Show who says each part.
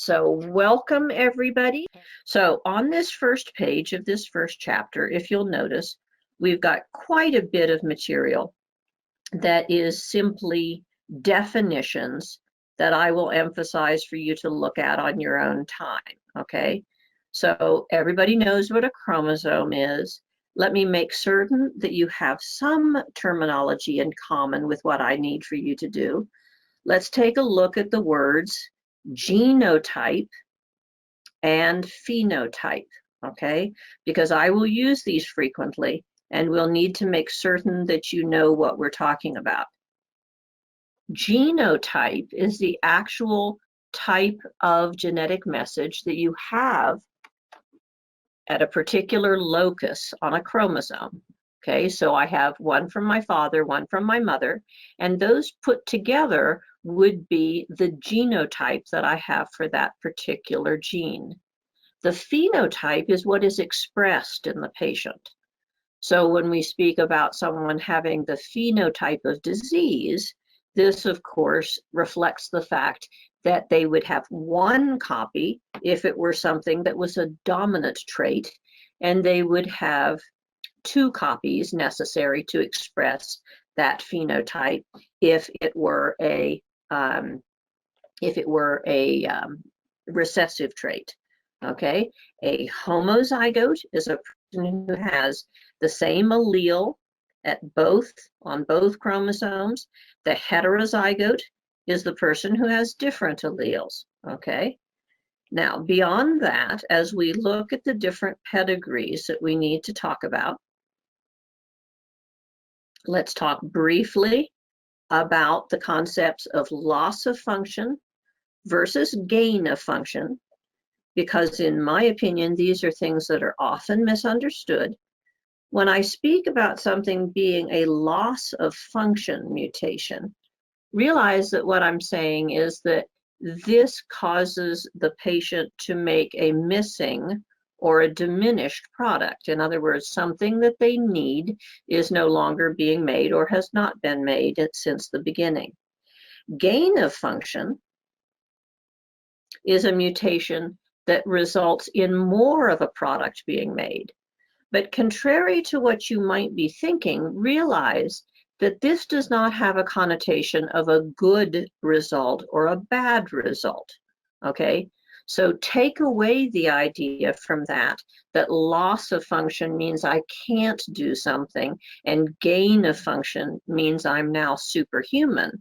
Speaker 1: So welcome everybody. So on this first page of this first chapter, if you'll notice, we've got quite a bit of material that is simply definitions that I will emphasize for you to look at on your own time, okay? So everybody knows what a chromosome is. Let me make certain that you have some terminology in common with what I need for you to do. Let's take a look at the words genotype and phenotype, okay? Because I will use these frequently, and we'll need to make certain that you know what we're talking about. Genotype is the actual type of genetic message that you have at a particular locus on a chromosome. Okay, so I have one from my father, one from my mother, and those put together would be the genotype that I have for that particular gene. The phenotype is what is expressed in the patient. So when we speak about someone having the phenotype of disease, this of course reflects the fact that they would have one copy if it were something that was a dominant trait, and they would have two copies necessary to express that phenotype if it were a recessive trait. Okay, a homozygote is a person who has the same allele on both chromosomes. The heterozygote is the person who has different alleles. Okay. Now, beyond that, as we look at the different pedigrees that we need to talk about, let's talk briefly about the concepts of loss of function versus gain of function, because in my opinion, these are things that are often misunderstood. When I speak about something being a loss of function mutation, realize that what I'm saying is that this causes the patient to make a missing or a diminished product. In other words, something that they need is no longer being made or has not been made since the beginning. Gain of function is a mutation that results in more of a product being made. But contrary to what you might be thinking, realize that this does not have a connotation of a good result or a bad result, okay? So take away the idea from that loss of function means I can't do something, and gain of function means I'm now superhuman.